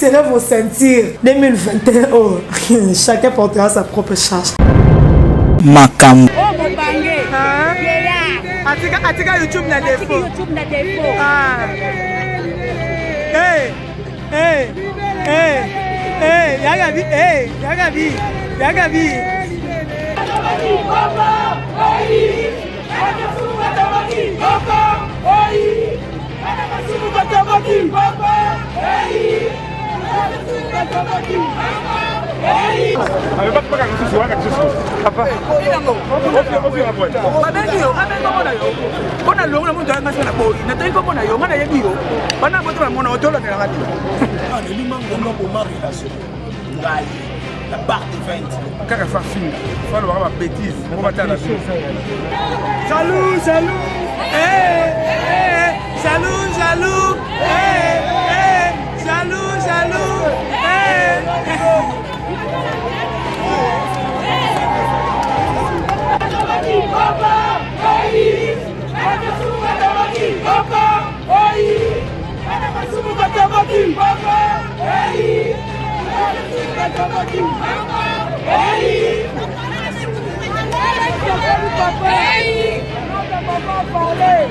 serrez vos ceintures. 2021, oh, chacun portera sa propre charge. Makam. Oh, mon bangé. Atika YouTube na défaut. YouTube na défaut. Ah. Hey, hey, hey, hey, Yagabi, hey, Yagabi, Yagabi. La barre de 20. Quand elle fait film, il faut avoir ma bêtise. On va faire la chose. Jaloux, jaloux. Hey, hey, jaloux, jaloux. Hey, hey, jaloux, jaloux. Hey.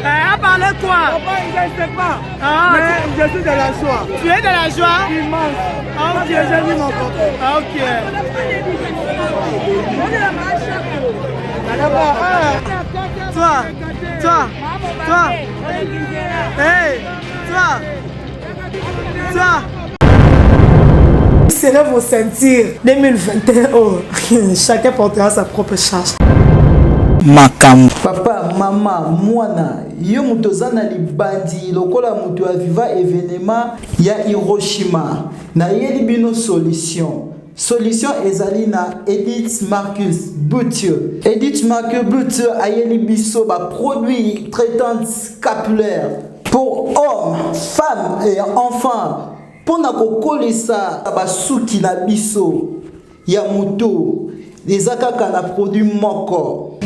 À parler quoi? Papa, il ne sait pas. Ah, mais je suis de la joie. Tu es de la joie? Immense. Ah, ok. J'ai mis mon côté. Ah, ok. Toi. Hey, toi. Serrez vos ceintures. 2021, oh, chacun portera sa propre charge. Makam. Papa, maman, mwana, yo mutozana libandi lokola mutu aviva événement ya Hiroshima. Na yeli bino solution. Solution ezali na Edith Marcus Boutieu. Edith Marcus Boutieu a yeli biso ba produit traitant scapulaire pour hommes, femmes et enfants. Pour na kokolisa ba suki na biso ya muto. Les akaka na produit moko.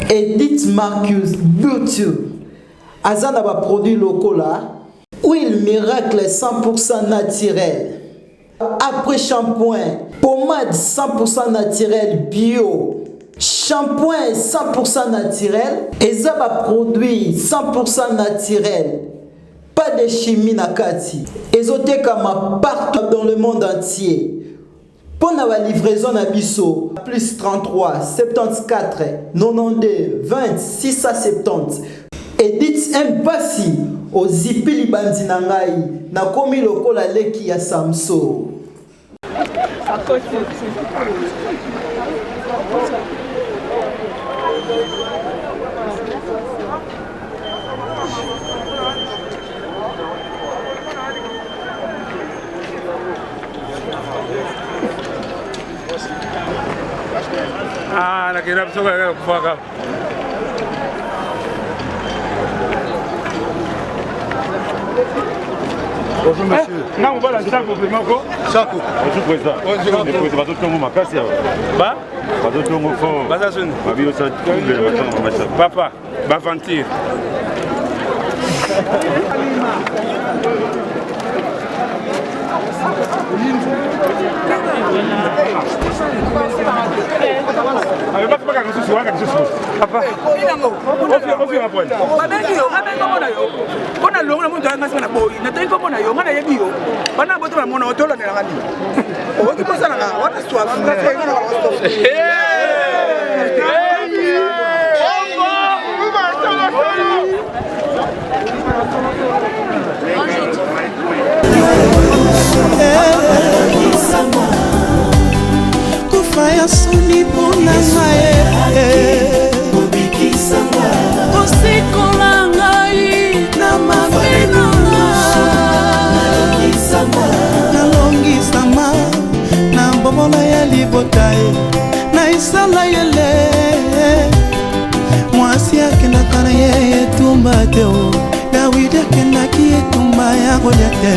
Edith Marcus Boutieu azana ba produit lokola huile miracle 100% naturel. Après shampoing, pommade 100% naturel bio. Shampoing 100% naturel, eza ba produit 100% naturel. Pas de chimie na kati. Ezoteka ma partout dans le monde entier. Pour la livraison na biso plus 33 74 92 20 670. Edith Mpasi au zipili bandi na ngai na komi lokola leki ya Samso. Ah, la que rapso que fuck. Bonjour monsieur. Non, on va la sac au paiement quoi? Saco. Bonjour président. Bonjour. Le président va tout tomber ma casse. Bah? Va tout tomber au fond. Bah ça sonne. Ma vie ça tombe le matin on va ça. Papa, va mentir. Kufaya soni pona ngae osikola ngai na mabena nalongisama na bomola ya libota na isala yele mwasi akendaka na ye etumba te o Dawidi akendaki etumba ya Goliate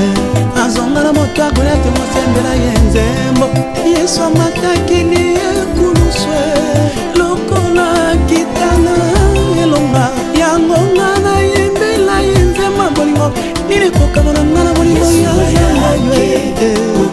azonga na moto ya Goliate mosembela ye nzembo Yesu amatakini ekuluswe lokola kitana elonga yango nga na yembela ye nzema bolingo nini kokabona nga na bolingo ya Nzambe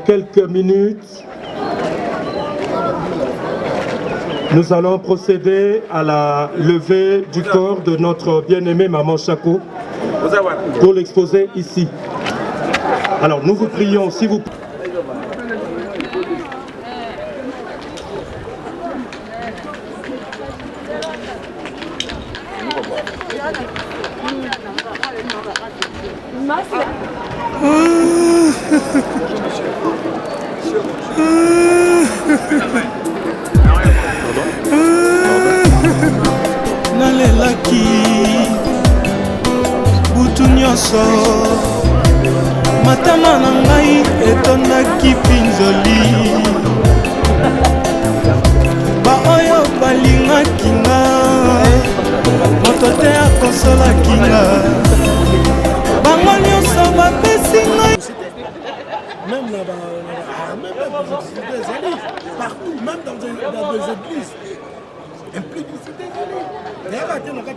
quelques minutes, nous allons procéder à la levée du corps de notre bien-aimée Maman Chako pour l'exposer ici. Alors nous vous prions, si vous... nalelaki butu nyonso matama na ngai etondaki mpinzoli baoyo balingaki nga moto te akonsolaki nga bango nyonso bapesi ngai même partout, même dans des églises. Implicité. Il y a un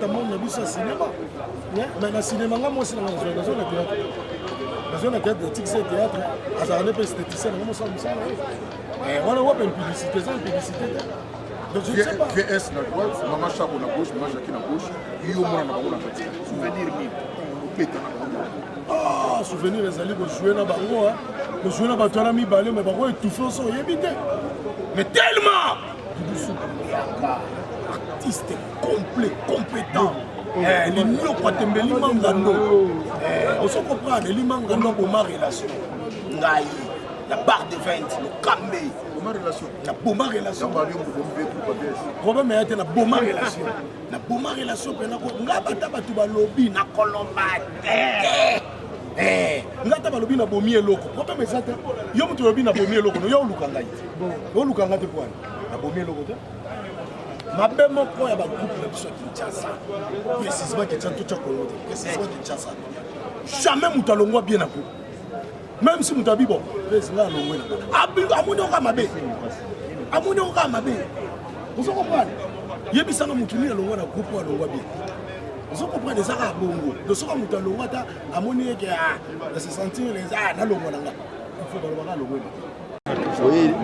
monde qui a cinéma. Mais dans le cinéma, moi aussi, dans le théâtre. Dans le théâtre, il y a un théâtre. Il y a un esthéticien. On a une publicité. Donc je ne sais pas. VS na droite, Maman Chako na gauche, Maman Jackie na gauche. Il y a un souvenir. Ah, souvenir les alliés de jouer dans Bango, de jouer dans Batoana mi-balé, mais Bango est tout flançon, il y a mais tellement artiste complet, compétent. Les nions quoi t'aimer l'imangano. On se comprend, l'imangano pour ma relation. La barre de 20, le camé. La bomba relation. Problème est la bomba relation. La bomba relation, ngabata batu ba lobby na Colombate. Ngata ba lobby na bomi eloko. Problème est ça. Yo mutu lobby na bomi eloko, no yo lukanga ite. Yo lukanga te kwa. Na bomi eloko te. Mabe moko ya ba groupe na biso Kinshasa. Précisément Kinshasa to Chakolo. Précisément Kinshasa. Jamais mutu alongwa bien na ko. Même si nous t'habillons, c'est là l'eau. Amounion Kamabe. Amounion Kamabe. Vous comprenez? Il y a des gens qui ont mis le groupe à l'eau. Vous comprenez des arabes bongo. De ce qu'on a l'eau, amounion qui a se sentir les arabes dans l'eau. Il faut voir l'eau. Oui.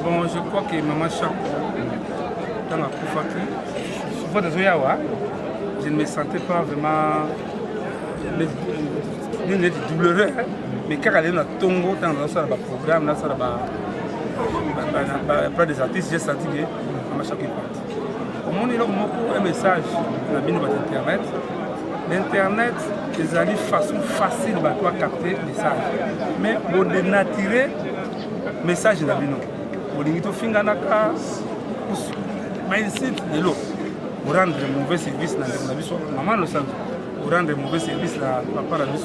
Bon, je crois que Maman Chako, dans la Koufaki, souvent des Oyawa, je ne me sentais pas vraiment douloureux, mais quand elle est dans Tongo, dans le programme, dans le des artistes, j'ai senti que Maman Chako est parti. Au monde, il y a un message dans Internet. L'Internet, c'est une façon facile de capter le message. Mais pour dénaturer le message de la vie, pour les finganaka, mais ici, de l'eau. Pour rendre mauvais service dans la vie, maman le sent. Pour rendre mauvais service à papa la vie,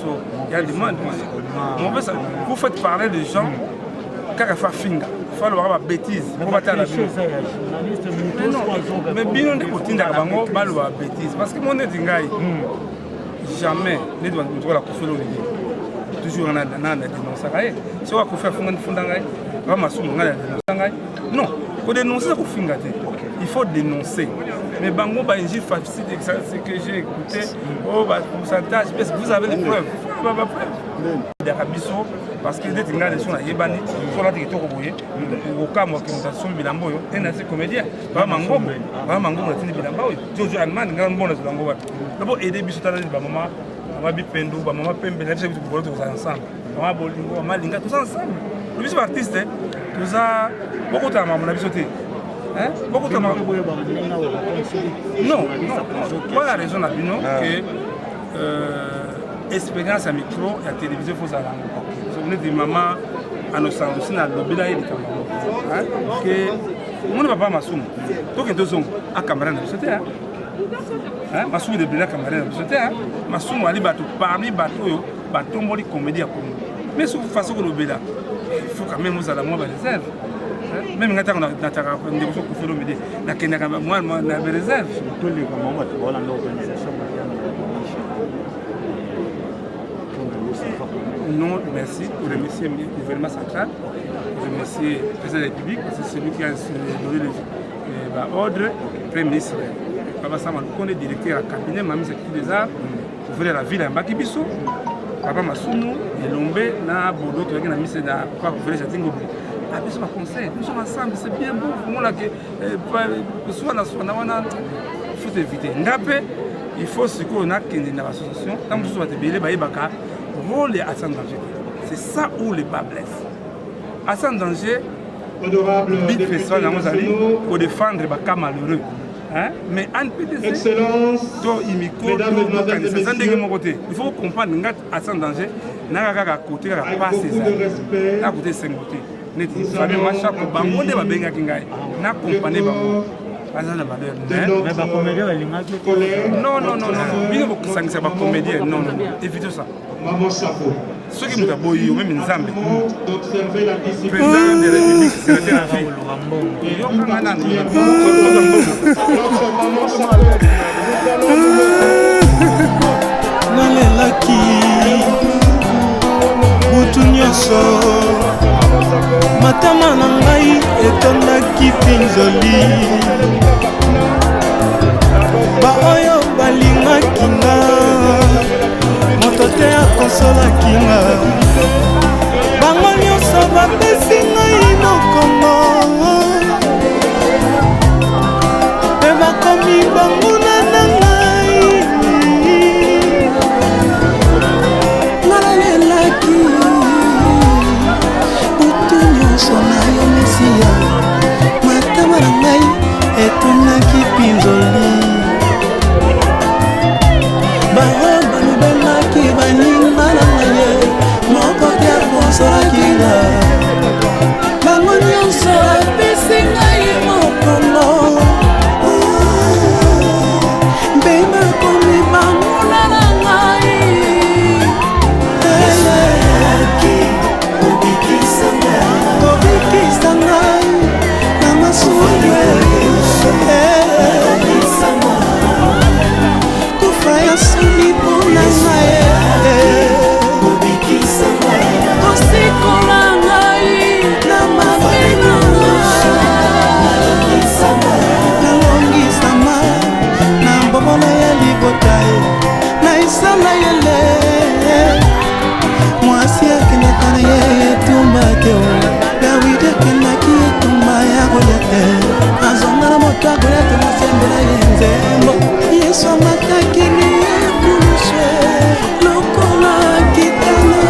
il y a des demandes. Vous faites parler des gens quand il faut finga. Il faut avoir des bêtises. Pour battre la vie. Mais bien on est pour tirer la bango, balle ou bêtises. Parce que mon étingaï, jamais ne doit nous la confier l'olivier. Toujours on a dénoncé. Si on a fait fondangaï, on va m'assumer on a dénoncé. Non, pour dénoncer pour finga. Il faut dénoncer. Mais Bango Baïnji facile, c'est que j'ai écouté, oh, pourcentage, parce que vous avez des preuves. Parce que des gens qui sont là, ils sont là, ils sont là, au cas où ils sont bilambo, ils sont comédiens. Pas Mango, pas Mango, ils sont bilambo. Jojo Anman, grand bon, ils sont là. D'abord, aider Bissota, maman, maman Bipendo, maman Pembe, les gens qui sont ensemble. Maman Bolingo, maman Linga, tous ensemble. Le bisou artiste, nous avons beaucoup de temps, maman Bissoté. Hein? Beaucoup de temps. Non, quoi la raison là, non, que expérience à micro et à télévision, il faut ça. Vous venez de maman à nos sens, aussi, à l'obéla et les camarades. Que mon papa m'a soumé. Donc, il y a 2 ans, à camarade, c'était. Ma soumé de Bela camarade, c'était. Ma soumé à l'Ibatou, parmi bateau, bateau, moli comédie à Congo. Mais sous façon que l'obéla, il faut quand même nous allons avoir des réserves. Même quand on a des choses pour faire le métier, moi, on a des réserves. Non, merci. Je remercie le gouvernement central, je remercie le président de la République, parce que c'est celui qui a donné l'ordre, le Premier ministre. Papa Saman, on est directeur à cabinet, Mamie Secrétaire des Arts, couvrir la ville à Mbakibiso, Papa Masuno, Elombe, na Bodo, qui est mis dans quoi couvrir cette ligne. Ah, mais c'est ma conseil, nous sommes ensemble, c'est bien beau. Pour moi, souvent, il faut éviter. Il faut ce qu'on a dans l'association. Quand vous êtes belé, rôle est à en danger. C'est ça où les bas blessent. À en danger, big festival dans nos amis pour défendre les cas malheureux. Hein? Mais en PTC, Excellence, mesdames et messieurs, il faut comprendre que à en danger, n'a pas côté pas ces années. N'a côté 5 côtés. Neti famille macha ko bango de babenga kingai. Na compagnie bango. Aza la valeur. Mais ba comédien non. Bien beaucoup ça c'est pas comédien. Non. Évitez ça. Maman Chapeau. Ceux qui nous aboyent même Nzambe. D'observer la discipline. Président de la République, secrétaire en fait. nalelaki butu nyonso matama na ngai etondaki mpinzoli baoyo balingaki nga moto te akonsolaki nga bango nyonso bapesi ngai mokongo mpe bakomi banguna na ngai nalalelaki butu nyonso na yo mesiya matama na ngai etunaki mpinzoli bao balobelaki baninga na ngai moko te akonsolaki nga bango nyonso apesi ngai mokongo mpe bakomi banguna na ngai kobikisa ngai na masumu kufa ya soni mpona ngai kosikola ngai na mabe na nalongisama na mbomolo ya libota na esala yele mwasi akendaka na ye etumba te dawidi akendaki etumba ya golia te azonga na moto agolia te mosembela ye nzembo yesu amataki liekuluswe lokola kitana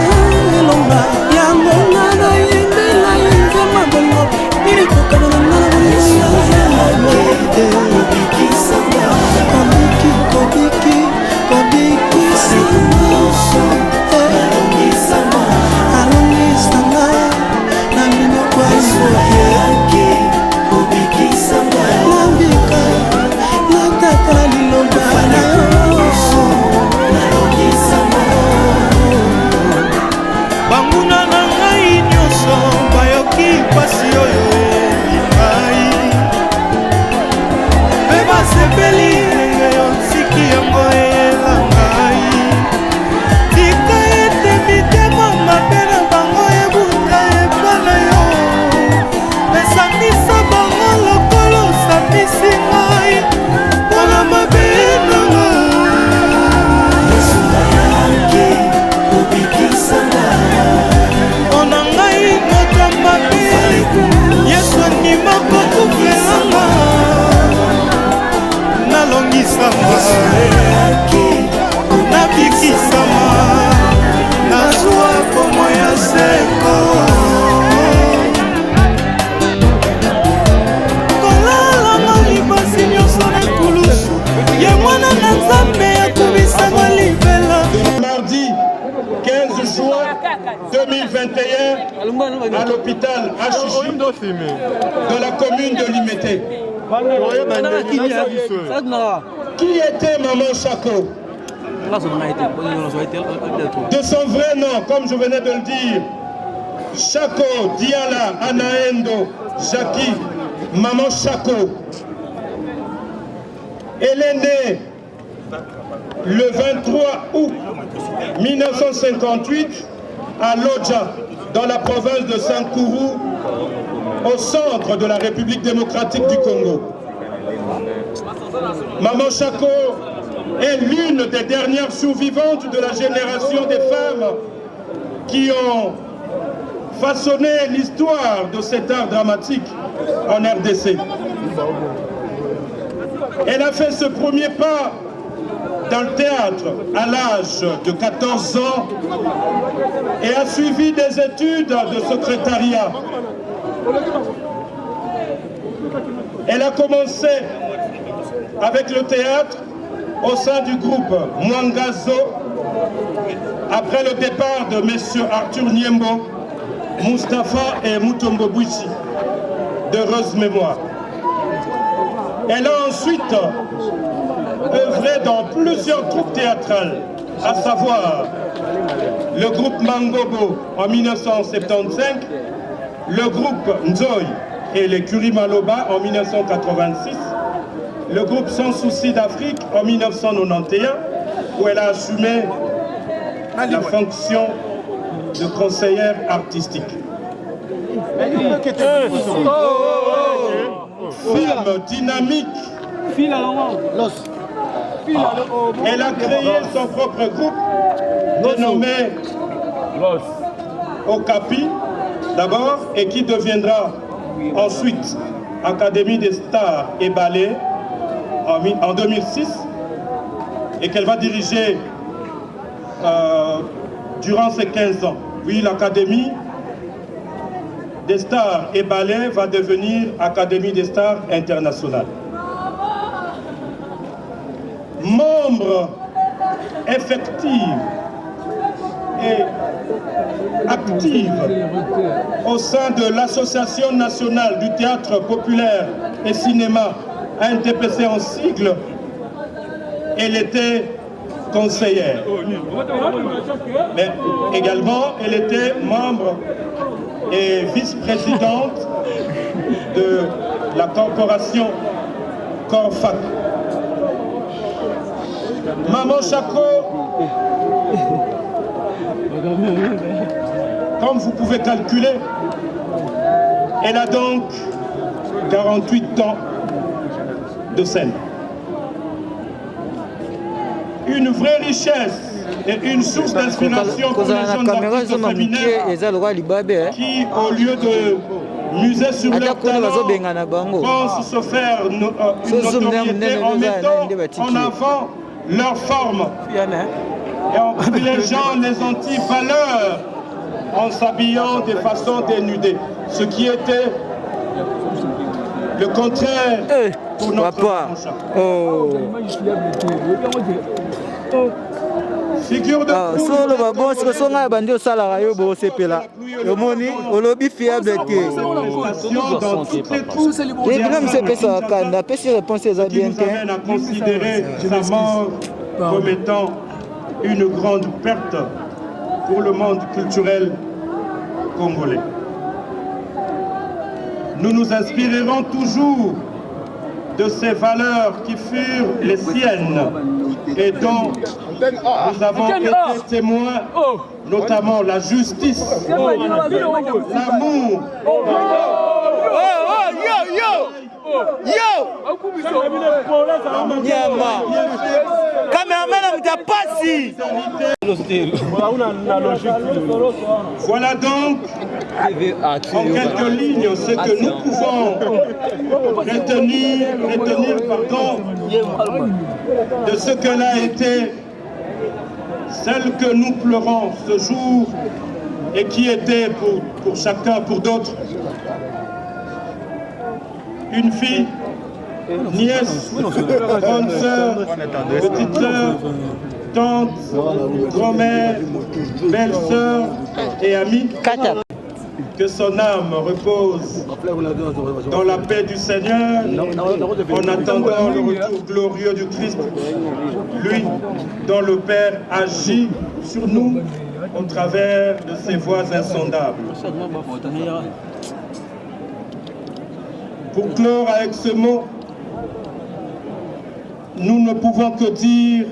elonga yango nga na yembela ye nzema bongo ilikokana na nga na kobikisama alongisanga na minoko nabika natata liloba na yo banguna na ngai nyonso bayoki pasi oyo elingai mpe basepeli ndenge yo nsiki yango eyela ngai tika ete mitema mabe na bango ebuta ebala yo esambisa bango lokolo osambisi ngai mpona mabe nanga mpona ngai moto mabe yesu andima kokufelanga nalongisama nabikisama nazwa komo ya seko kolalanga libasi nyonso na kulusu ya mwana na nzambe akubisanga libela Mardi 15 juin 2021 à l'hôpital Achichi de la commune de Limete. Qui était Maman Chaco? De son vrai nom, comme je venais de le dire, Chaco Diala Anaendo Jackie Maman Chaco. Elle est née le 23 août 1958 à Lodja, dans la province de Sankuru, au centre de la République démocratique du Congo. Maman Chaco est l'une des dernières survivantes de la génération des femmes qui ont façonné l'histoire de cet art dramatique en RDC. Elle a fait ce premier pas dans le théâtre à l'âge de 14 ans et a suivi des études de secrétariat. Elle a commencé avec le théâtre au sein du groupe Mwangazo après le départ de M. Arthur Niembo, Mustapha et Mutombo Bouissi, d'heureuse mémoire. Elle a ensuite œuvré dans plusieurs troupes théâtrales, à savoir le groupe Mangobo en 1975, le groupe Nzoï et les Kurimaloba en 1986, le groupe Sans Souci d'Afrique en 1991, où elle a assumé la fonction de conseillère artistique. Femme dynamique, elle a créé son propre groupe dénommé Okapi d'abord et qui deviendra ensuite Académie des Stars et Ballets en 2006 et qu'elle va diriger durant ces 15 ans. Puis l'Académie des Stars et Ballets va devenir Académie des Stars internationale. Membre effective et active au sein de l'Association nationale du théâtre populaire et cinéma, ANTPC en sigle, elle était conseillère. Mais également, elle était membre et vice-présidente de la corporation Corfac. Maman Chako, comme vous pouvez calculer, elle a donc 48 ans de scène. Une vraie richesse et une source d'inspiration pour les jeunes artistes féminins qui, au lieu de muser sur leur talent, pensent se faire une notoriété en mettant en avant leur forme et en privilégiant les anti-valeurs en s'habillant de façon dénudée, ce qui était le contraire pour notre figure de qui nous amène à considérer sa mort comme étant une grande perte pour le monde culturel congolais. Nous nous inspirerons toujours de ces valeurs qui furent les siennes et dont nous avons été témoins, notamment la justice, l'amour, voilà donc en quelques lignes ce que nous pouvons retenir de ce qu'elle a été, celle que nous pleurons ce jour et qui était pour chacun, pour d'autres, une fille, nièce, grande sœur, petite sœur, tante, grand-mère, belle-sœur et amie. Que son âme repose dans la paix du Seigneur en attendant le retour glorieux du Christ, lui dont le Père agit sur nous au travers de ses voies insondables. Pour clore avec ce mot, nous ne pouvons que dire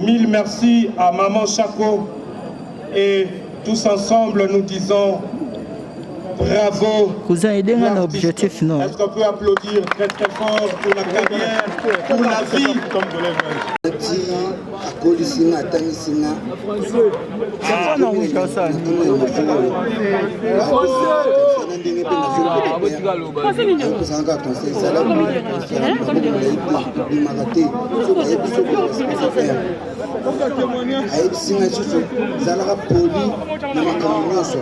mille merci à Maman Chako et tous ensemble nous disons Bravo. Cousin, aidez un objectif, non? Est-ce qu'on peut applaudir très très fort pour la carrière, pour la vie? ayebisinga susu zalaka poli na makambo nyonso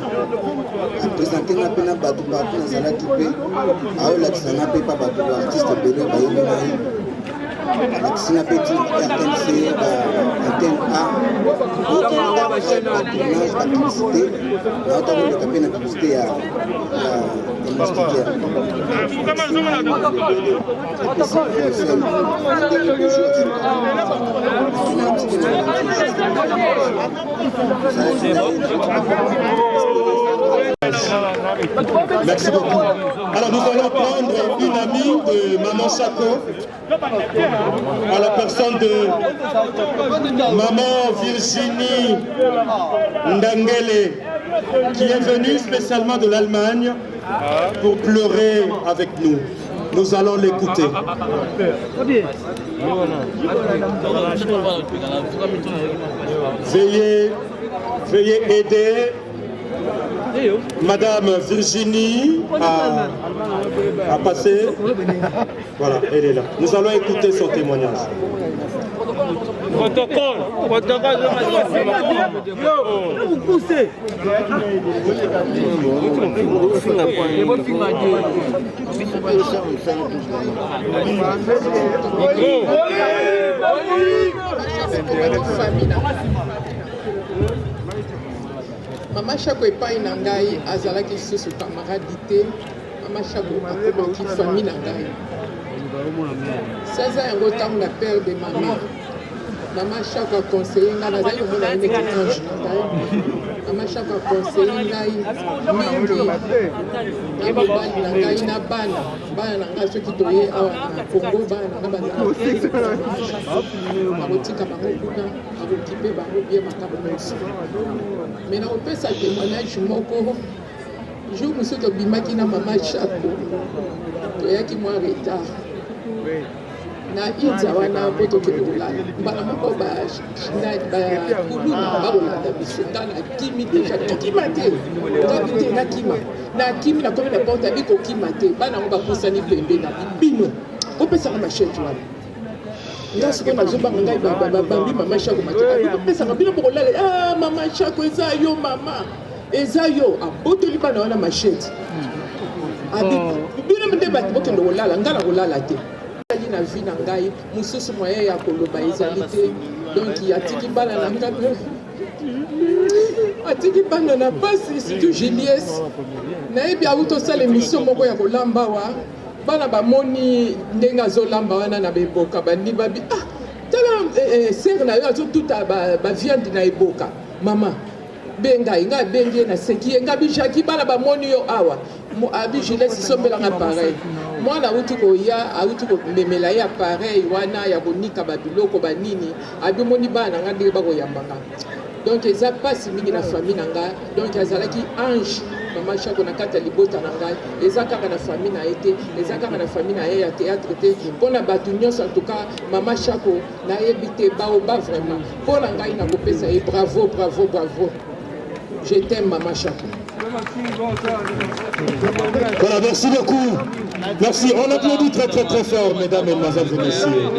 apresente nga mpe na bato partout nazalaki mpe aolakisanga mpe pa bato baartiste ebele bayebi ngai alakisanga mpe ti RTNC antenne A tournage bapublicité naotamoleka mpe na publicité ya Merci beaucoup. Alors nous allons prendre une amie de Maman Chaco, à la personne de Maman Virginie Ndangele, qui est venue spécialement de l'Allemagne pour pleurer avec nous. Nous allons l'écouter. Veuillez aider Madame Virginie à passer. Voilà, elle est là. Nous allons écouter son témoignage. Protocole. Vous poussez. Mama Chaco epai na ngai azalaki susu camarade te. Mama Chaco akomaki famille na ngai. 16 ans yango ntango na père de ma mère. Mama Chaco aconseille ngai nazali komona ye neti ange na ngai. Mama Chaco aconseille ngai mingi na mobali na ngai na bana na ngai soki toye awa na Congo bana na ngai bakotika bango kuna akokipe bango bien makambo nyonso. Mais na opesa témoignage moko jour mosusu tobimaki na Mama Chaco toyaki mwa retard na inza wana po tokende kolala mbala moko bakuluna bakolanda biso nga nakimi deja tokima te ngabi te nakimi nakomi na porte abi kokima te bana yango bapusani pembe na bino opesaka mashete wana nga sikoyo nazobanga ngai babambi Mama Chaco mateka opesaka bino bokolala Mama Chaco eza yo mama eza yo abotoli bana wana mashete bino nde bato bokende kolala nga na kolala te ali na vie na ngai mosusu moyen ya koloba ezali te donc atiki bana na ngai atiki bana na pasi surtout Julies nayebi awu tosala émission moko ya kolamba wa bana bamoni ndenge azolamba wana na beboka bandi babi tala sere na yo azotuta baviande na eboka mama bengai nga bengi na seki nga bijaki bana bamoni yo awa abi Julies isombelanga pareil mwana auti koya auti komemela ye appareil wana ya konika babiloko banini abi moni bana nga ndenge bakoyambanga donc eza pasi mingi na famille na nga donc azalaki ange Mama Chaco na kati ya libota na ngai eza kaka na famille na ye te eza kaka na famille na ye ya théâtre te mpona bato nyonso en tout cas Mama Chaco nayebi te baoba vraiment mpona ngai nakopesa ye bravo bravo bravo je t'aime Mama Chaco. Voilà, merci beaucoup. Merci. On applaudit très très très fort, mesdames, mesdemoiselles et messieurs.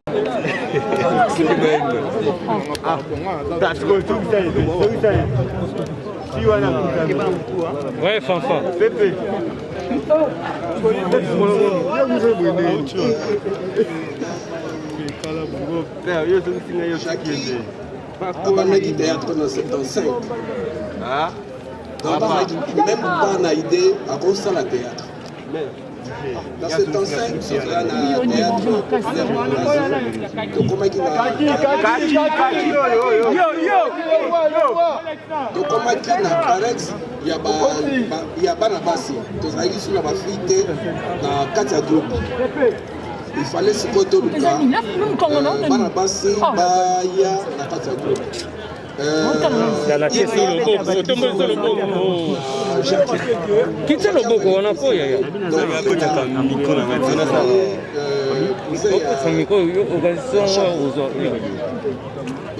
Ouais, Fanfa. abandaki théâtre dans 5 donc même pas na idée akosala théâtre dans 75 sokela na théâtre tokomaki na parex ya bana basi tozalaki su na bafille te na kati ya groupe il fallait sikoyo toluka bana basi baya na kati ya groupe la pièce sur le beau, faut tomber sur le beau. Qui c'est le beau qu'on a fait?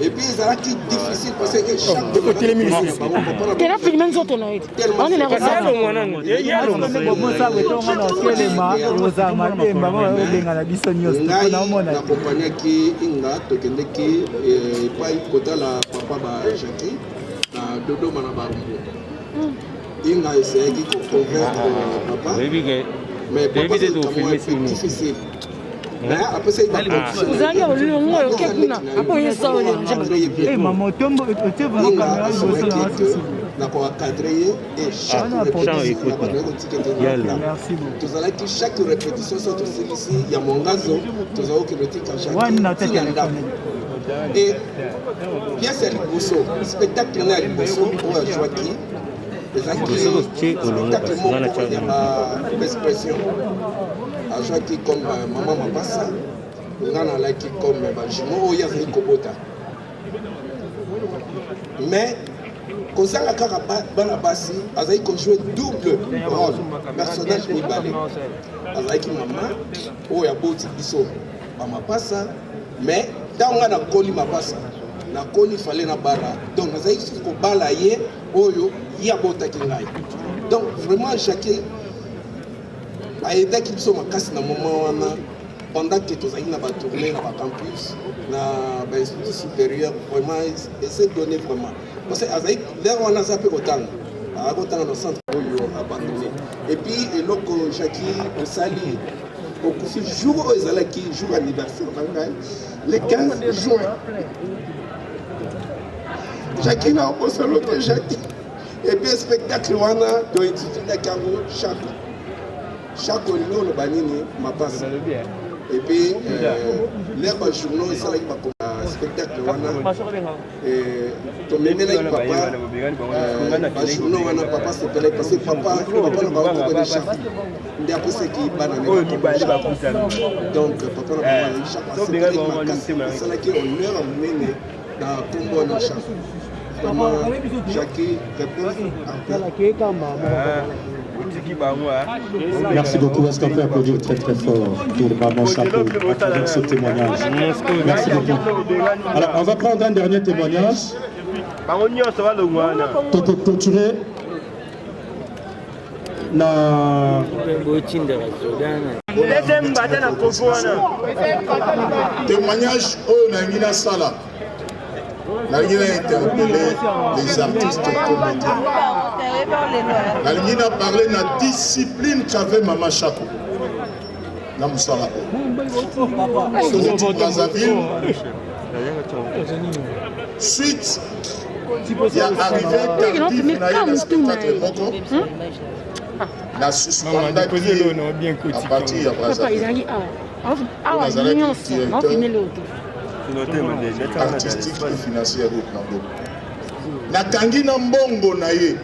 Et puis, ça qui est difficile parce que chaque côté Quel a filmé nous autres on est là. Il a essayé de convaincre papa, mais papa c'est difficile. Après ça, il va chaque répétition soit aussi ici, il y a mon gazo, tu as aucun et bien c'est le Bosso, spectacle là le Bosso pour Joaquin. L'expression a joué comme maman Mapassa, on a comme Bajimo, il y a Kobota. Mais quand ça a Banabasi, a joué double rôle, personnage Nibale. A maman, il y a Boti Bisso, Mapassa, mais dans on a Koli Mapassa. La Koli fallait na bala. Donc, nous avons balayer, Oyo, Yabota Kingai. Donc, vraiment, chacun a aidé qui sont casse dans le moment pendant que tous les gens tourné dans le campus, dans l'institut supérieur, vraiment, essayer de donner vraiment. Parce que là, on a zappé autant. Autant dans le centre abandonné. Et puis, Jackie, on s'allie. Au jour où ils allaient qui jour anniversaire, le 15 juin. Jackie n'a pas seulement que Jackie. Et puis, le spectacle, on a étudié la carreau chaque jour, le banini m'a passé. Et puis, l'herbe journaux, ça, il m'a comme un spectacle, on a. Et ton ménage avec papa, le journaux, on a papa, c'est parce que papa, n'a pas encore de chaque. Et après, c'est qui banane. Donc, papa, n'a pas de chaque. C'est là qui est honneur à mener dans le combo de chaque. Vraiment, Jackie répond Merci beaucoup. Est-ce qu'on peut applaudir très très fort pour Maman Chapeau à travers ce témoignage? Merci beaucoup. Alors, on va prendre un dernier témoignage. Pour clôturer na témoignage au Nangina Sala. Nangina interpellé les artistes comédiens. Nangina parlé de la discipline qu'avait Maman Chapeau. Dans Moussala. Sur Brazzaville. Suite, il y a arrivé tardif dans le spectacle Moko. La suspendue à partir de Brazzaville. Artistique et financier au Nambo. Nakangi Nambongo naye.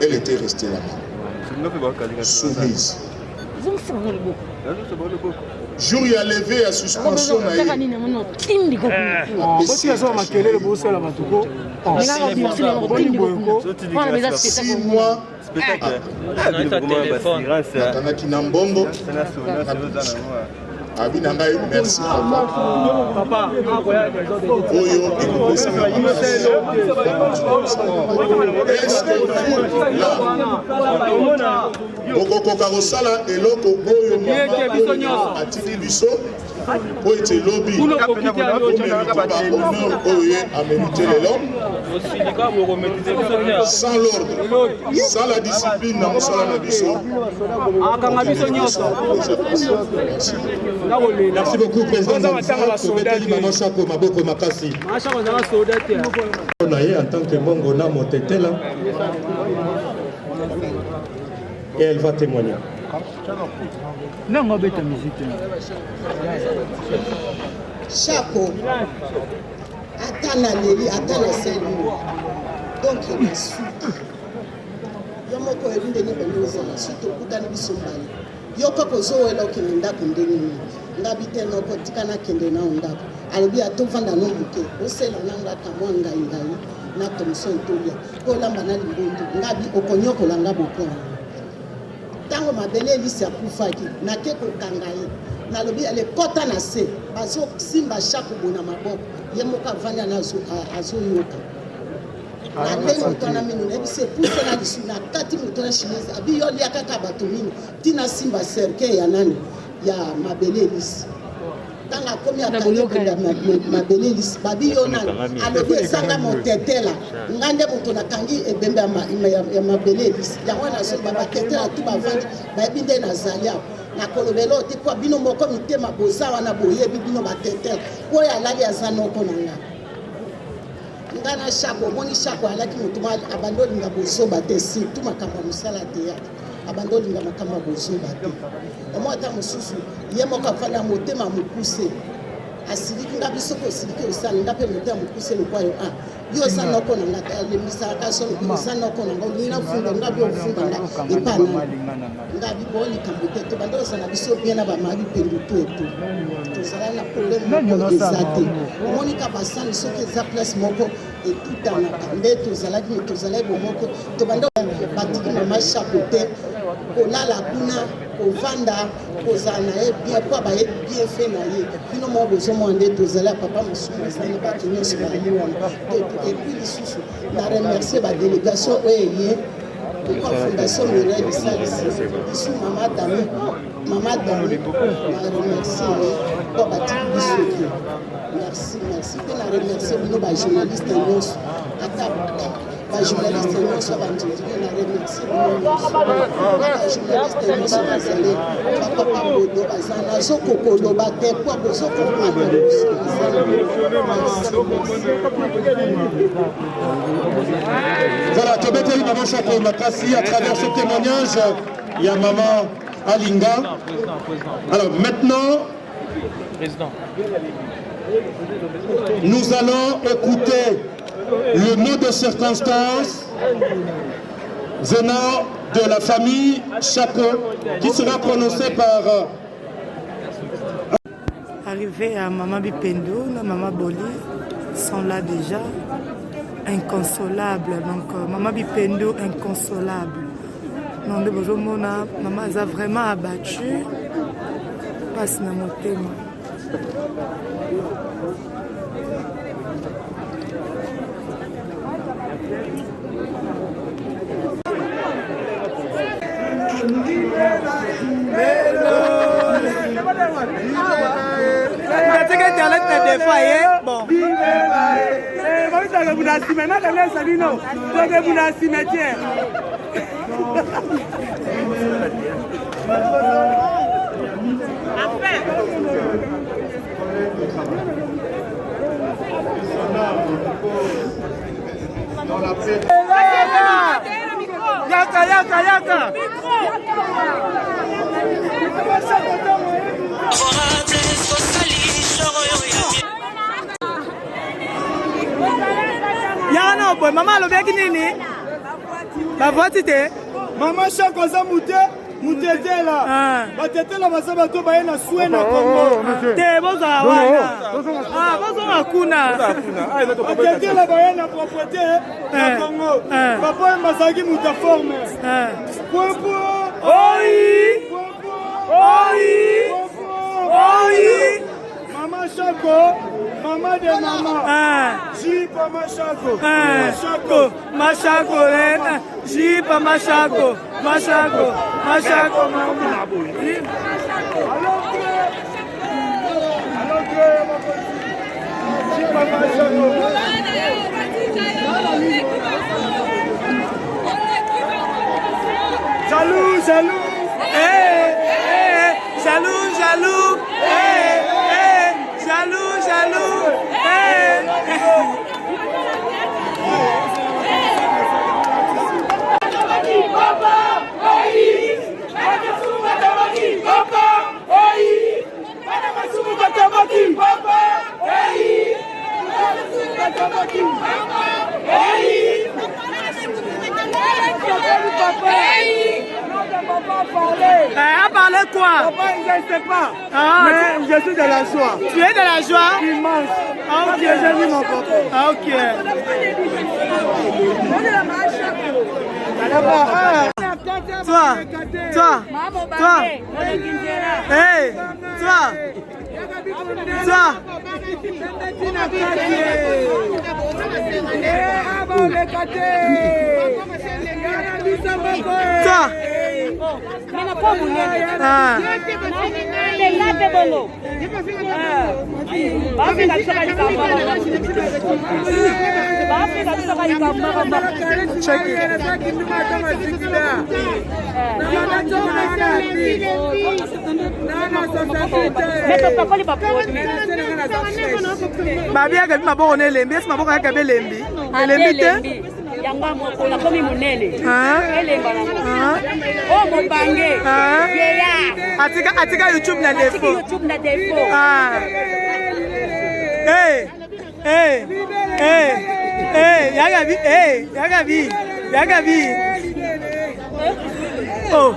Elle était restée là-bas. Soumise. Jour il a levé à suspension naye. 6 mois. Nakanaki Nambongo. Merci papa. Oyo okokoka kosala eloko oyo atiki biso po ete lobi oyo amérité lelo sans l'ordre, sans la discipline na mosala na biso. Merci beaucoup, président Maman Chapeau, Maboko Makasi. On a en tant que Mongona Motetela. Et elle va témoigner. Chapeau, attends Nelly, attends la scène. Donc il est souki. Yo moko ebinde ni beloza, surtout kudani bisombali. Yo papa zo elo kinda kundeni. Ngabite no kotika na kende na ndako. alobi atovanda no moke osela nangaka mwa ngai na Thomson Tolia kolamba na limbondu ngabi okonyokola nga bokona ntango mabele elisi akufaki nake kokanga ye nalobi alekota na se bazosimba shako bona maboko ye moko avandi ana azoyoka nalei moto wana mino nayebisi epuse na lisu na kati moto na chinoise abi yo lia kaka bato mino ntina simba cercueil ya nani ya mabele elisi ntango akomi akangi mabele elisi babi yo nani alobi ezanga motetela nga nde moto nakangi ebembe ya mabele elisi yango nazoba batetela tu bavandi bayebi nde nazali awa nakolobela ote po bino moko mitema boza wana boyebi bino batetela oyo alali aza noko na nga nga na shako omoni shako alaki moto abandi olinga bozoba te surtout makambo ya mosala théâtre abandi olinga makambo ya bozoba te omo ata mosusu ye moko afandi ya motema mokuse asiliki nga biso kosiliki osali nga mpe motema mokuse lokwayo yo oza noko na nga lemisaka solo oza noko na nga olingi nafunda nga bi ofunda nga epana nga bibo likambo te tobandi ozala biso bien na bamabi pendu to etu tozala na problème moko eza te omonika basani soki eza place moko etutanaka nde tozalaki bomoko tobandi batiki mama shako te kolala kuna kovanda kozala na ye bien po baye bien fait na ye bino moko bozomona nde tozala papa mosusu azali na bato nyonso bayali wana epuis lisusu na remercie badélégation oyo eye pourquoi fondation Mireille bisalisi biso mama dami na remercie ye po batiki biso te merci mpe na remercie bino bajournaliste nyonso ata bajournaliste nyonso bandindiki na remercie bajournaliste nyonso bazali bapapa bodo baza nazokokoloba te po bozokomprendre Voilà, tobeteli maman Shako Makasi à travers ce témoignage. Il y a maman Alinga. Alors maintenant, nous allons écouter le mot de circonstance venant de la famille Shako qui sera prononcé par... Arrivé à Maman Bipendo, Maman Boli sont là déjà, inconsolables. Donc Maman Bipendo, inconsolable. Donc de bonjour, maman a vraiment abattu. Passe dans mon thème. Yaka. Yana boy, mama alobeki nini? Bavoti te? Mama Shako aza mutetela. Batetela baza bato baye na soin na Congo. Te boza wana. Boza kuna. Batetela baye na propreté na Congo. Papa mbazaki mutaforme. Oi. Mama Shako, mama de mama. Jipa Mashako. Mashako Rena. Jipa Mashako. Mashako mama. Jipa Mashako. Jaloux. Jaloux. À parler quoi? Papa, je ne sais pas. Ah, mais je suis de la joie. Tu es de la joie? Immense. Ah, ok. J'ai vu mon papa. Ah, ok. Toi. Hey, toi. Babi akabi maboko ne lembi, esi maboko akabi lembi. Lembi te? Yanga moko na komi munene. Elemba na. Oh mobange. Yeya. Atika YouTube na defo. YouTube na defo. Yagabi. Oh.